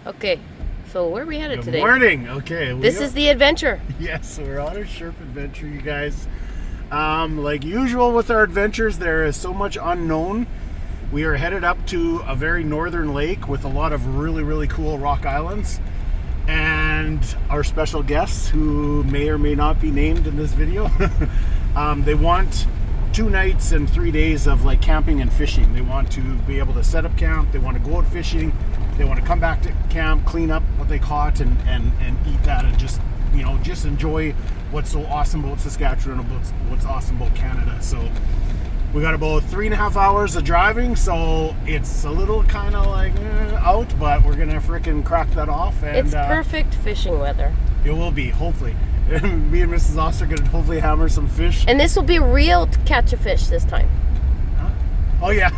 Okay, so where are we headed today? Good morning. Okay. This is the adventure. Yes, we're on a Sherp adventure, you guys. Like usual with our adventures, there is so much unknown. We are headed up to a very northern lake with a lot of really, really cool rock islands. And our special guests, who may or may not be named in this video, they want 2 nights and 3 days of like camping and fishing. They want to be able to set up camp. They want to go out fishing. They want to come back to camp, clean up what they caught, and eat that, and just, you know, just enjoy what's so awesome about Saskatchewan, and what's awesome about Canada. So we got about 3.5 hours of driving, so it's a little kind of like out, but we're gonna freaking crack that off. And it's perfect fishing weather. It will be, hopefully. Me and Mrs. Oster are gonna hopefully hammer some fish. And this will be real to catch a fish this time. Huh? Oh yeah,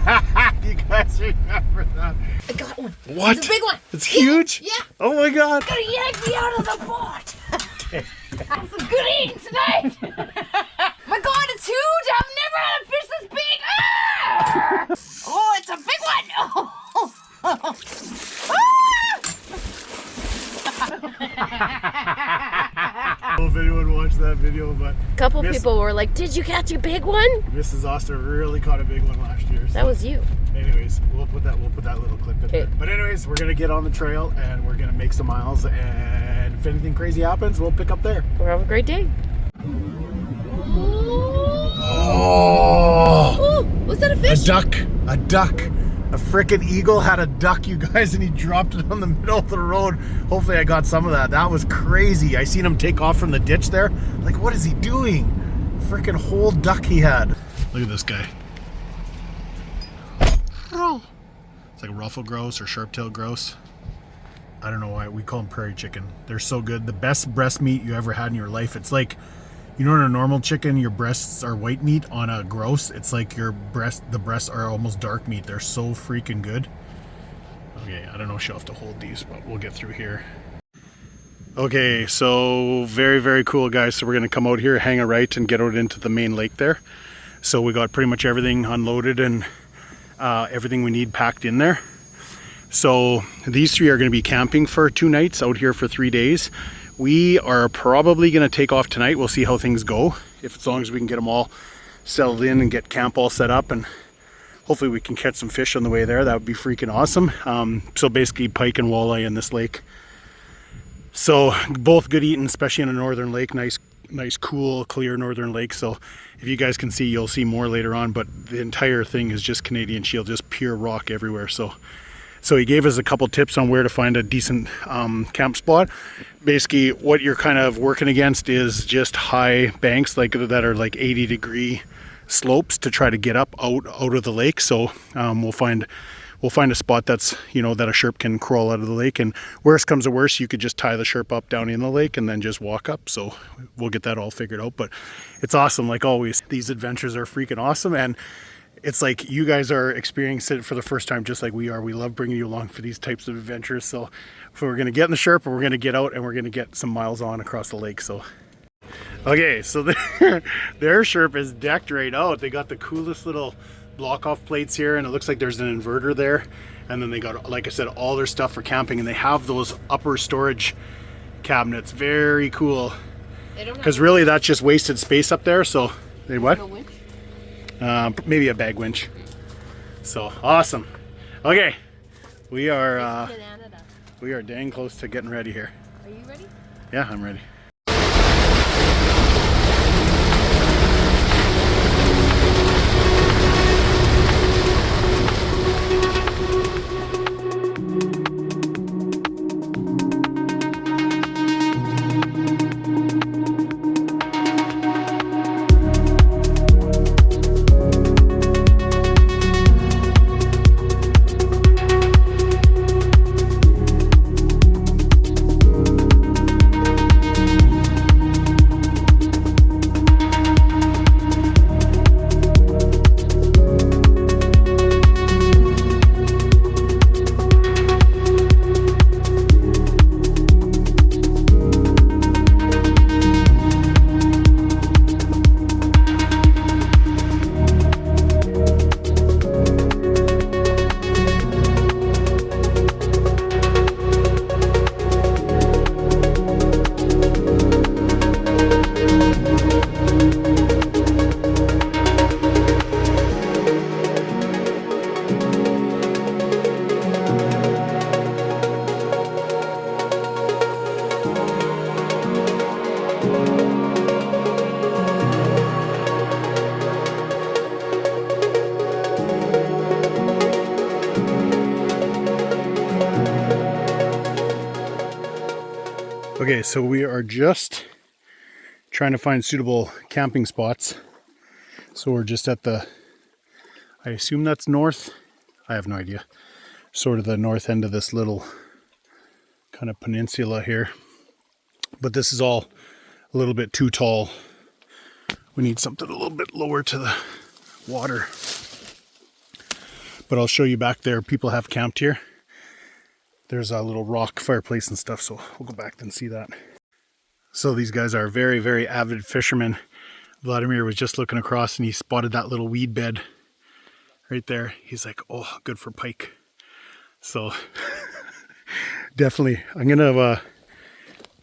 you guys remember that? I got one. What? It's a big one. It's huge? Yeah. Oh my god. It's gonna yank me out of the boat. Have some good eating tonight. My god, it's huge. I've never had a fish this big. Ah! Oh, it's a big one. Oh. I don't know if anyone watched that video, but A couple people were like, "Did you catch a big one?" Mrs. Oster really caught a big one last year. So. That was you. Anyways, we'll put that little clip in there. But anyways, we're gonna get on the trail and we're gonna make some miles, and if anything crazy happens, we'll pick up there. We'll have a great day. Oh! Was that a fish? A duck. A duck. A frickin' eagle had a duck, you guys, and he dropped it on the middle of the road. Hopefully I got some of that. That was crazy. I seen him take off from the ditch there. Like, what is he doing? Frickin' whole duck he had. Look at this guy. Oh. It's like a ruffle grouse or sharp-tailed grouse. I don't know why we call them prairie chicken. They're so good. The best breast meat you ever had in your life. It's like, you know, in a normal chicken, your breasts are white meat. On a grouse, it's like the breasts are almost dark meat. They're so freaking good. Okay, I don't know if she'll have to hold these, but we'll get through here. Okay, so very, very cool, guys. So we're gonna come out here, hang a right, and get out into the main lake there. So we got pretty much everything unloaded and everything we need packed in there. So these 3 are gonna be camping for 2 nights, out here for 3 days. We are probably going to take off tonight. We'll see how things go. As long as we can get them all settled in and get camp all set up, and hopefully we can catch some fish on the way there. That would be freaking awesome. So basically pike and walleye in this lake. So both good eating, especially in a northern lake. Nice, cool, clear northern lake. So if you guys can see, you'll see more later on. But the entire thing is just Canadian Shield, just pure rock everywhere. So he gave us a couple tips on where to find a decent camp spot. Basically, what you're kind of working against is just high banks that are like 80-degree slopes to try to get up out of the lake. So we'll find a spot that's, you know, that a Sherp can crawl out of the lake. And worst comes to worst, you could just tie the Sherp up down in the lake and then just walk up. So we'll get that all figured out. But it's awesome, like always. These adventures are freaking awesome, and it's like you guys are experiencing it for the first time, just like we are. We love bringing you along for these types of adventures. So we're going to get in the Sherp, and we're going to get out, and we're going to get some miles on across the lake. So, okay, so their Sherp is decked right out. They got the coolest little block-off plates here, and it looks like there's an inverter there. And then they got, like I said, all their stuff for camping, and they have those upper storage cabinets. Very cool. Because really, that's just wasted space up there. So, they what? Maybe a bag winch. So awesome. Okay, we are dang close to getting ready here. Are you ready? Yeah, I'm ready. Okay, so we are just trying to find suitable camping spots. So we're just at the, I assume that's north. I have no idea. Sort of the north end of this little kind of peninsula here. But this is all a little bit too tall. We need something a little bit lower to the water. But I'll show you back there. People have camped here. There's a little rock fireplace and stuff, so we'll go back and see that. So these guys are very, very avid fishermen. Vladimir was just looking across and he spotted that little weed bed right there. He's like, oh, good for pike. So definitely, I'm gonna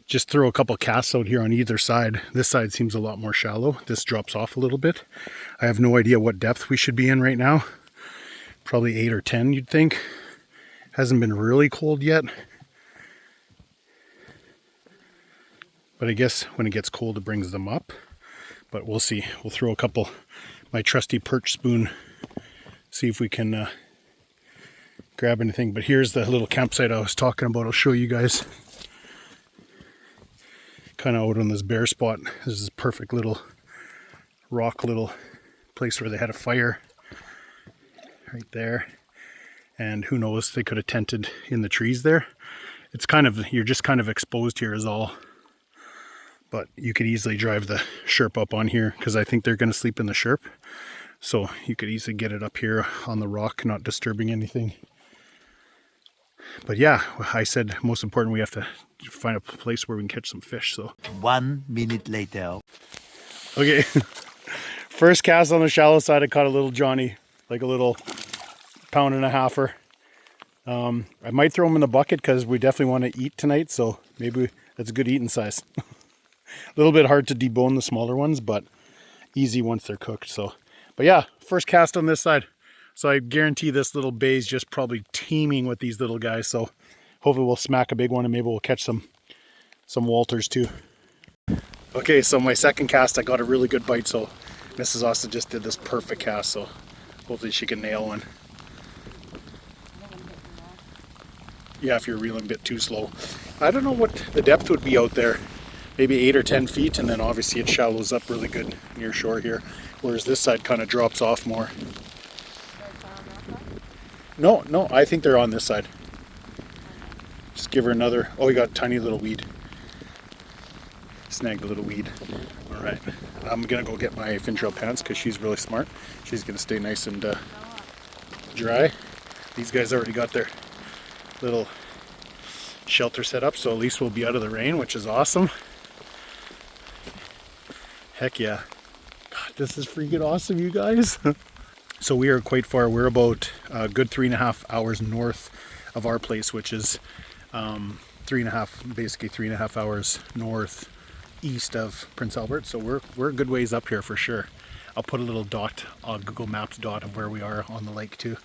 just throw a couple casts out here on either side. This side seems a lot more shallow. This drops off a little bit. I have no idea what depth we should be in right now. Probably 8 or 10, you'd think. Hasn't been really cold yet. But I guess when it gets cold, it brings them up. But we'll see. We'll throw a couple, my trusty perch spoon, see if we can grab anything. But here's the little campsite I was talking about. I'll show you guys. Kind of out on this bare spot. This is a perfect little rock, little place where they had a fire right there. And who knows, they could have tented in the trees there. It's kind of, you're just kind of exposed here is all. But you could easily drive the Sherp up on here because I think they're going to sleep in the Sherp. So you could easily get it up here on the rock, not disturbing anything. But yeah, I said most important, we have to find a place where we can catch some fish. So 1 minute later. Okay, first cast on the shallow side, I caught a little Johnny, like a little 1.5 pounder. I might throw him in the bucket because we definitely want to eat tonight. So maybe that's a good eating size. A little bit hard to debone the smaller ones, but easy once they're cooked. So, but yeah, first cast on this side. So I guarantee this little bay is just probably teeming with these little guys. So hopefully we'll smack a big one and maybe we'll catch some Walters too. Okay, so my second cast, I got a really good bite. So Mrs. Austin just did this perfect cast. So hopefully she can nail one. Yeah, if you're reeling a bit too slow. I don't know what the depth would be out there. Maybe 8 or 10 feet, and then obviously it shallows up really good near shore here. Whereas this side kind of drops off more. No, I think they're on this side. Just give her another. Oh, we got a tiny little weed. Snagged a little weed. All right, I'm gonna go get my fin trail pants because she's really smart. She's gonna stay nice and dry. These guys already got their little shelter set up, so at least we'll be out of the rain, which is awesome. Heck yeah. God, this is freaking awesome, you guys. So we are quite far. We're about a good 3.5 hours north of our place, which is basically 3.5 hours north east of Prince Albert. So we're a good ways up here for sure. I'll put a little dot, Google Maps dot of where we are on the lake too.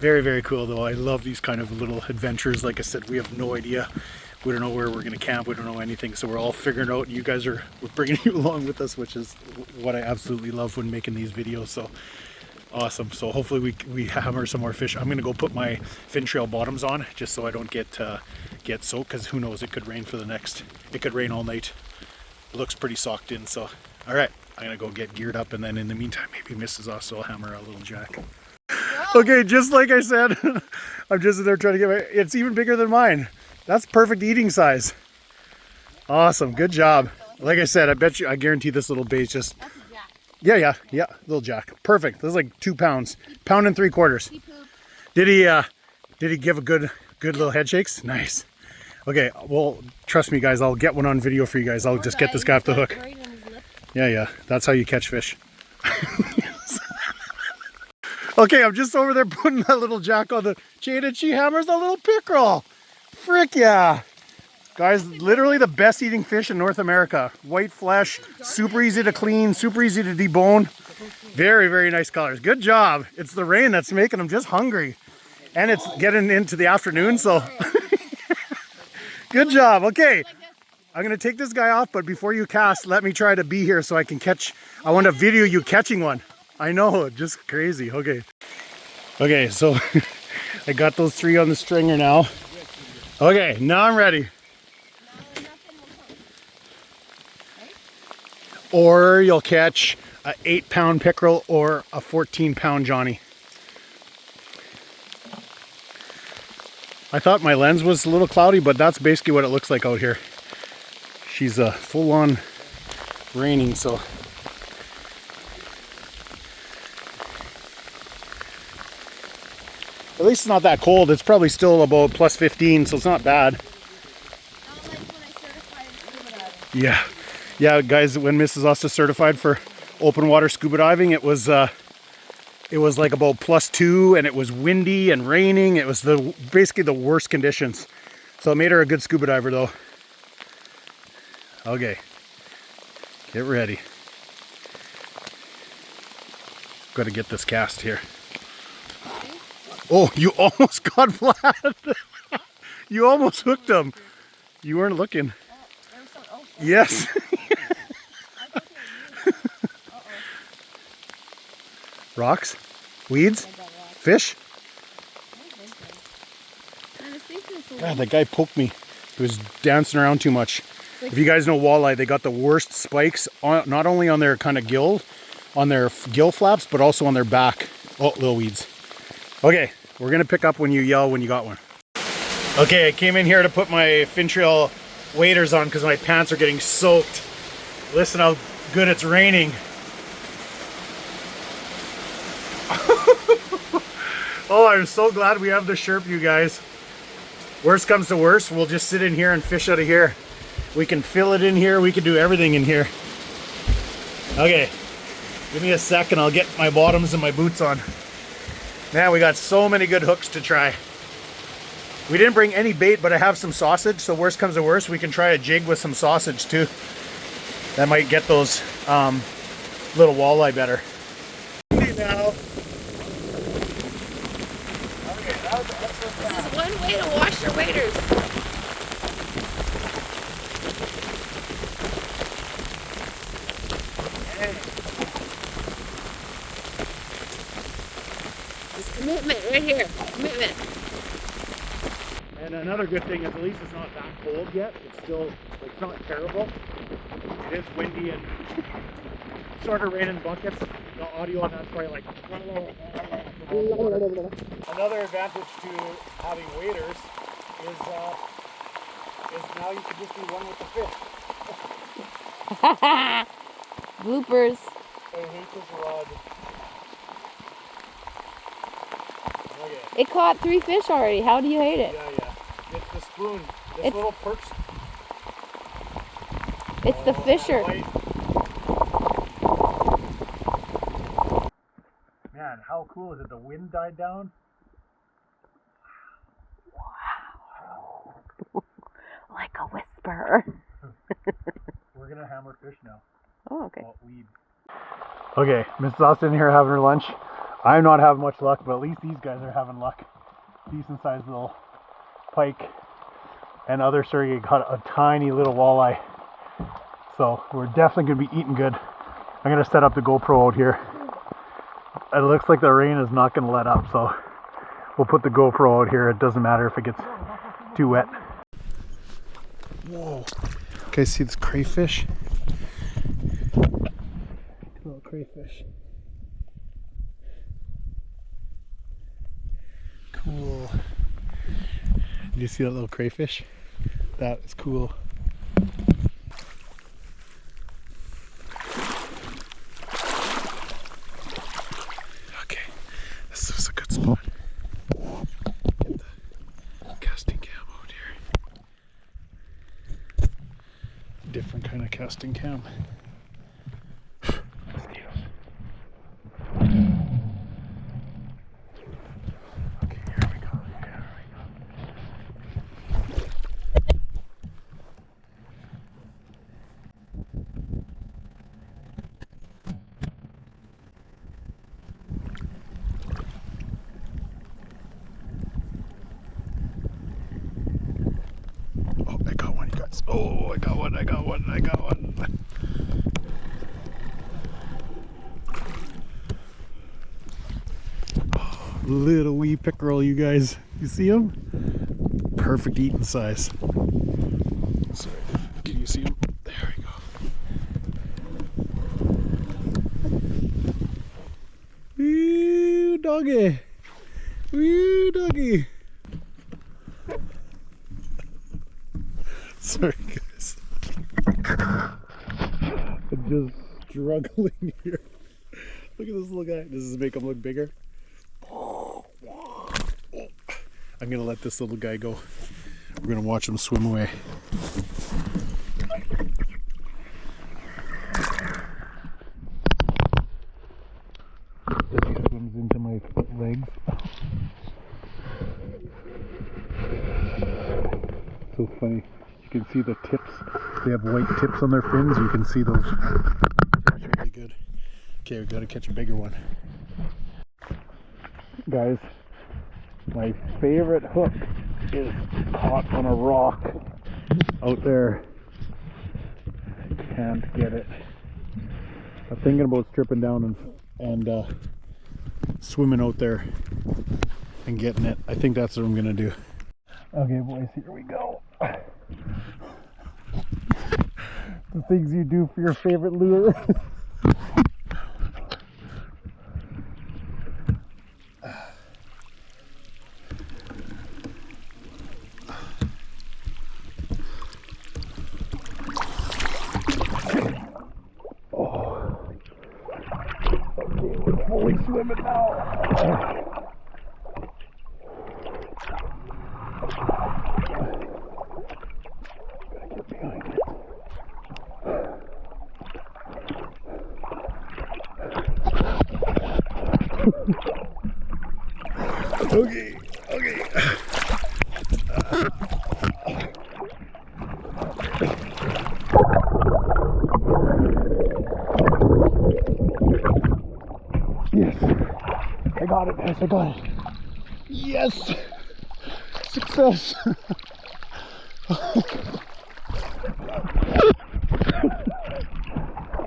Very, very cool though. I love these kind of little adventures. Like I said, we have no idea. We don't know where we're going to camp. We don't know anything. So we're all figuring out. You guys we're bringing you along with us, which is what I absolutely love when making these videos. So awesome. So hopefully we hammer some more fish. I'm going to go put my fin trail bottoms on just so I don't get soaked, because who knows, it could rain it could rain all night. It looks pretty socked in. So all right, I'm going to go get geared up, and then in the meantime, maybe Mrs. also will hammer a little jack. Okay, just like I said, I'm just in there trying to get it's even bigger than mine. That's perfect eating size. Awesome, good job. Like I said, I guarantee this little bait just... That's a jack. Yeah, little jack. Perfect. This is like 2 pounds. 1.75 pounds. He pooped. Did he give a good little head shakes? Nice. Okay, well, trust me guys, I'll get one on video for you guys. I'll just get this guy off the hook. Right in his lip. Yeah, that's how you catch fish. Okay, I'm just over there putting that little jack on the chain, and she hammers a little pickerel. Frick yeah. Guys, literally the best eating fish in North America. White flesh, super easy to clean, super easy to debone. Very, very nice colors. Good job. It's the rain that's making them just hungry. And it's getting into the afternoon, so. Good job. Okay, I'm going to take this guy off, but before you cast, let me try to be here so I can catch. I want to video you catching one. I know, just crazy. Okay, so I got those 3 on the stringer now. Okay, now I'm ready. or you'll catch a 8-pound pickerel or a 14-pound Johnny. I thought my lens was a little cloudy, but that's basically what it looks like out here. She's full-on raining, so. At least it's not that cold. It's probably still about plus 15, so it's not bad. Not like when I certified in scuba diving. Yeah, guys, when Mrs. Osta certified for open water scuba diving, it was like about plus 2, and it was windy and raining. It was basically the worst conditions. So it made her a good scuba diver though. Okay, get ready. Got to get this cast here. Oh, you almost got flat. You almost hooked him. You weren't looking. Yes. Rocks? Weeds? Fish? God, that guy poked me. He was dancing around too much. If you guys know walleye, they got the worst spikes, not only on their kind of gill flaps, but also on their back. Oh, little weeds. Okay, we're gonna pick up when you yell when you got one. Okay, I came in here to put my fin trail waders on because my pants are getting soaked. Listen how good it's raining. Oh, I'm so glad we have the Sherp, you guys. Worst comes to worst, we'll just sit in here and fish out of here. We can fill it in here, we can do everything in here. Okay, give me a second, I'll get my bottoms and my boots on. Man, we got so many good hooks to try. We didn't bring any bait, but I have some sausage, so worst comes to worst, we can try a jig with some sausage too. That might get those little walleye better. Now. This is one way to wash your waders. This commitment right here. Commitment. And another good thing is at least it's not that cold yet. It's still, it's not terrible. It is windy and sort of raining buckets. The audio on that's probably like. Another advantage to having waders is now you can just do one with the fish. Bloopers. I hate this rod. Okay. It caught 3 fish already. How do you hate it? Yeah. It's the spoon. This little perch. It's the fisher. Man, how cool is it? The wind died down. Wow. Like a whisper. We're gonna hammer fish now. Oh, okay. Okay, Mrs. Austin here having her lunch. I'm not having much luck, but at least these guys are having luck. Decent sized little pike and other surrogate caught a tiny little walleye. So we're definitely gonna be eating good. I'm gonna set up the GoPro out here. It looks like the rain is not gonna let up, so we'll put the GoPro out here. It doesn't matter if it gets too wet. Whoa. Okay, see this crayfish? Little crayfish. Cool. Did you see that little crayfish? That is cool. Okay, this is a good spot. Get the casting cam out here. Different kind of casting cam. Oh, I got one. Oh, little wee pickerel, you guys. You see him? Perfect eating size. Sorry, can you see him? There we go. doggy. Wee doggy. Sorry guys. I'm just struggling here. Look at this little guy. Does this make him look bigger? I'm gonna let this little guy go. We're gonna watch him swim away. He swims into my legs. So funny. You can see the tips. They have white tips on their fins. You can see those. That's really good. Okay, we gotta catch a bigger one. Guys, my favorite hook is caught on a rock out there. Can't get it. I'm thinking about stripping down and swimming out there and getting it. I think that's what I'm gonna do. Okay boys, here we go. The things you do for your favorite lure. Fully swimming now. Gotta get behind it. Okay, okay. Yes, I got it, guys, I got it. Yes, success.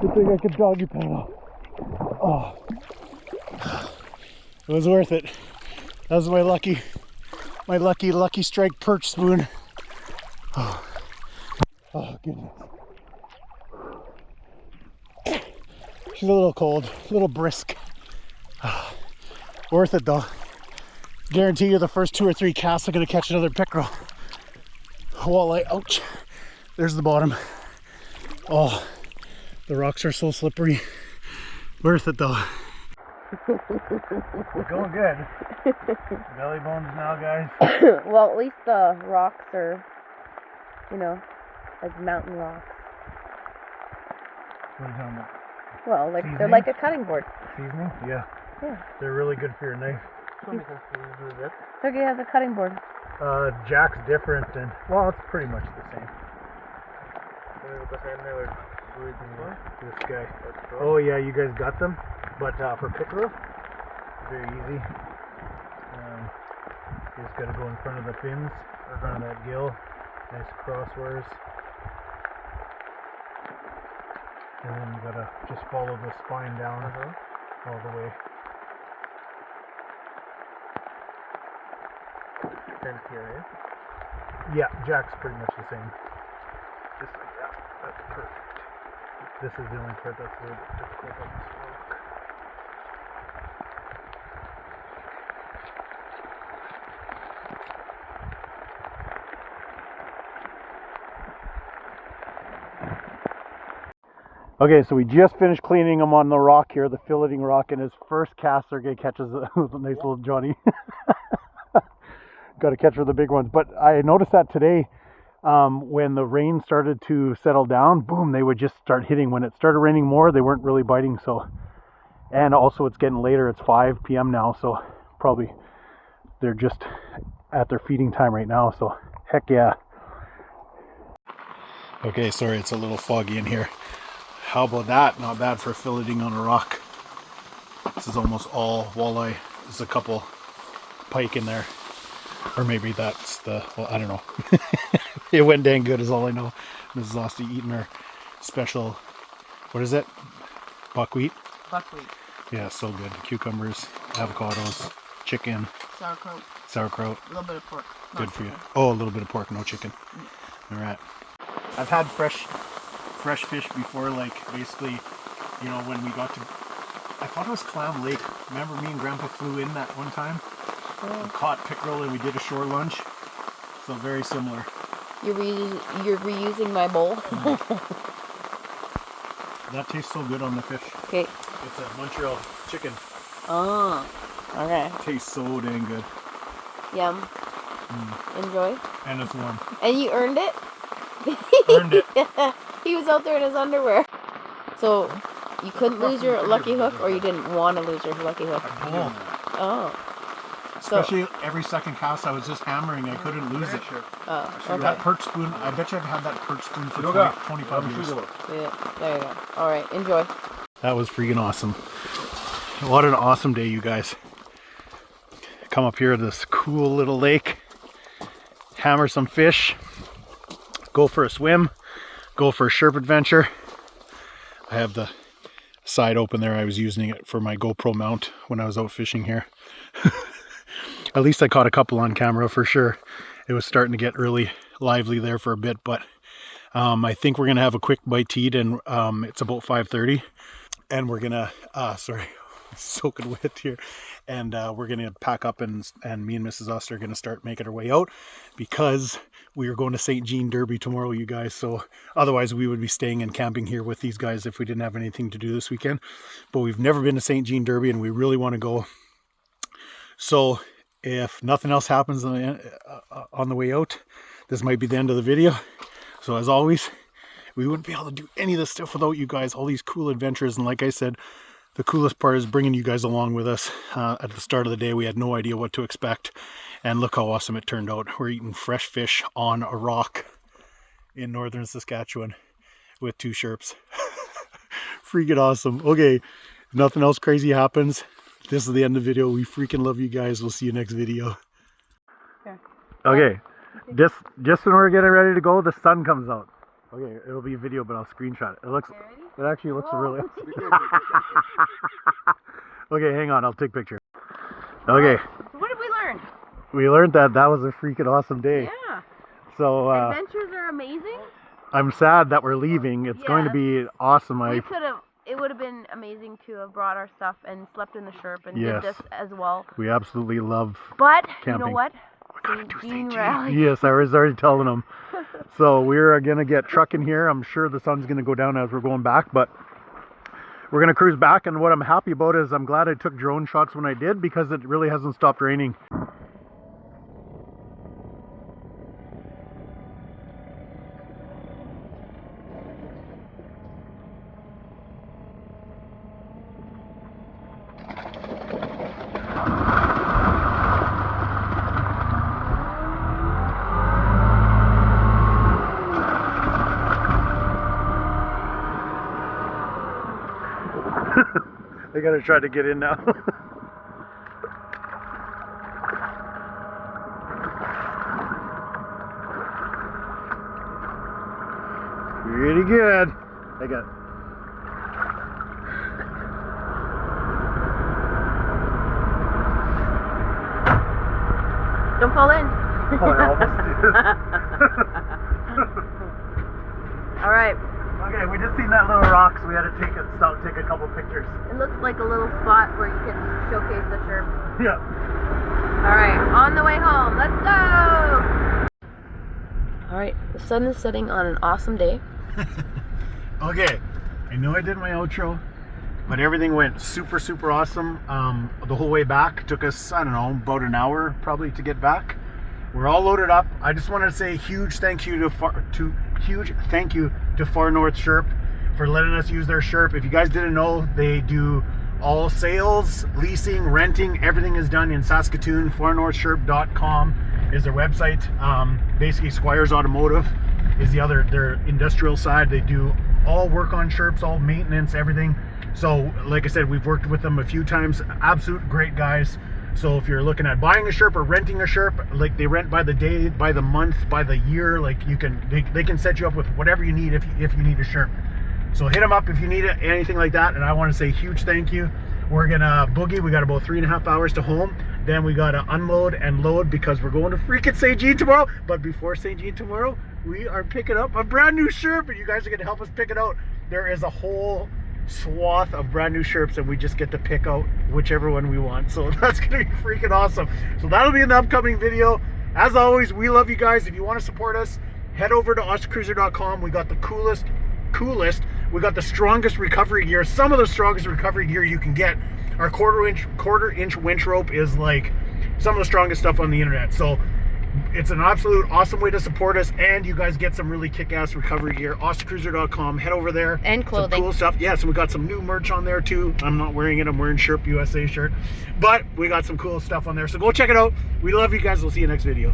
Good thing I could doggy paddle. Oh, it was worth it. That was my lucky strike perch spoon. Oh, goodness. She's a little cold, a little brisk. Worth it though. Guarantee you the first 2 or 3 casts are gonna catch another pickerel. Walleye, ouch. There's the bottom. Oh, the rocks are so slippery. Worth it though. We're going good. Belly bones now, guys. Well, at least the rocks are, you know, like mountain rocks. What are you talking about? Well, like Seasoning? they're like a cutting board. Seasoning? Yeah. Yeah. They're really good for your knife. It's okay, has a cutting board. Jack's different than, well, it's pretty much the same. This guy. Oh yeah, you guys got them? But for pickerel, very easy. You just gotta go in front of the fins, in front of that gill. Nice crosswise. And then you gotta just follow the spine down all the way. Same here, Yeah, Jack's pretty much the same. Just like that. That's perfect. This is the only part that's a little bit difficult on this rock. Okay, so we just finished cleaning him on the rock here, the filleting rock, and his first cast there catches a nice little Johnny. Got to catch for the big ones. But I noticed that today, when the rain started to settle down, boom, they would just start hitting. When it started raining more, they weren't really biting. So, and also it's getting later. It's 5 p.m. now, so probably they're just at their feeding time right now. So, heck yeah. Okay, sorry, it's a little foggy in here. How about that? Not bad for filleting on a rock. This is almost all walleye. There's a couple pike in there. Or maybe that's the, well, I don't know. It went dang good is all I know. Mrs. Osti eating her special, what is it? Buckwheat? Buckwheat. Yeah, so good. Cucumbers, avocados, chicken. Sauerkraut. Sauerkraut. A little bit of pork. Good for you. Oh, a little bit of pork, no chicken. All right. I've had fresh fish before, like basically, you know, when we got to I thought it was Clam Lake. Remember me and Grandpa flew in that one time? We caught pickerel and we did a shore lunch. So very similar. You're reusing my bowl. That tastes so good on the fish. Okay. It's a Montreal chicken. Oh, okay. Tastes so dang good. Yum. Enjoy. And it's warm. And you earned it? Earned it. He was out there in his underwear. So, you couldn't lose your lucky hook, or you didn't want to lose your lucky hook? Oh. Especially every second cast I was just hammering, I couldn't lose it. Oh, okay. That perch spoon, I bet you I've had that perch spoon for 25 years. Yeah, there you go. Alright, enjoy. That was freaking awesome. What an awesome day, you guys. Come up here to this cool little lake, hammer some fish, go for a swim, go for a Sherp adventure. I have the side open there. I was using it for my GoPro mount when I was out fishing here. At least I caught a couple on camera for sure. It was starting to get really lively there for a bit, but I think we're gonna have a quick bite to eat, and it's about 5:30, and we're gonna sorry, soaking wet here, and we're gonna pack up, and me and Mrs. Oster are gonna start making our way out because we are going to St. Jean Derby tomorrow, you guys. So otherwise we would be staying and camping here with these guys if we didn't have anything to do this weekend. But we've never been to St. Jean Derby and we really want to go. So if nothing else happens on the way out, this might be the end of the video. So as always, we wouldn't be able to do any of this stuff without you guys, all these cool adventures. And like I said, the coolest part is bringing you guys along with us. At the start of the day, we had no idea what to expect. And look how awesome it turned out. We're eating fresh fish on a rock in northern Saskatchewan with 2 Sherps. Freaking awesome. Okay, nothing else crazy happens. This is the end of the video. We freaking love you guys. We'll see you next video. Okay, just when we're getting ready to go, the sun comes out. Okay, it'll be a video, but I'll screenshot it. It actually looks really. Okay, hang on. I'll take a picture. Okay. So what did we learn? We learned that was a freaking awesome day. Yeah. So adventures are amazing. I'm sad that we're leaving. It's going to be awesome. It would have been amazing to have brought our stuff and slept in the Sherp and Yes. did this as well. We absolutely love But camping. you know what? We're going to do Jean St. Rally. Jean. Yes, I was already telling them. So we're going to get trucking here. I'm sure the sun's going to go down as we're going back, but we're going to cruise back. And what I'm happy about is I'm glad I took drone shots when I did, because it really hasn't stopped raining. I gotta try to get in now. Pretty good. I got. Don't fall in. Oh, I almost did. All right. Okay, we just seen that little rock, so we had to stop, take a couple pictures. It looks like a little spot where you can showcase the Sherp. Yeah. All right, on the way home. Let's go. All right, the sun is setting on an awesome day. Okay, I know I did my outro, but everything went super, super awesome. The whole way back took us, I don't know, about an hour probably to get back. We're all loaded up. I just wanted to say huge thank you to Far North Sherp for letting us use their Sherp. If you guys didn't know, they do all sales, leasing, renting. Everything is done in Saskatoon. farnorthsherp.com is their website. Basically, Squires Automotive is their industrial side. They do all work on Sherps, all maintenance, everything. So, like I said, we've worked with them a few times. Absolute great guys. So if you're looking at buying a Sherp or renting a Sherp, like they rent by the day, by the month, by the year, like they can set you up with whatever you need if you need a Sherp. So hit them up if you need it, anything like that. And I want to say huge thank you. We're gonna boogie. We got about 3.5 hours to home. Then we gotta unload and load because we're going to freaking St. Jean tomorrow. But before St. Jean tomorrow, we are picking up a brand new Sherp, and you guys are gonna help us pick it out. There is a whole swath of brand new Sherps, and we just get to pick out whichever one we want. So that's gonna be freaking awesome. So that'll be in the upcoming video. As always, we love you guys. If you want to support us, head over to ostacruiser.com. We got the coolest, we got the strongest recovery gear, some of the strongest recovery gear you can get. Our quarter inch winch rope is like some of the strongest stuff on the internet. So it's an absolute awesome way to support us, and you guys get some really kick-ass recovery gear. ostacruiser.com, head over there. And clothing. Some cool stuff. Yeah, so we got some new merch on there too. I'm not wearing it, I'm wearing Sherp USA shirt, but we got some cool stuff on there, so go check it out. We love you guys. We'll see you next video.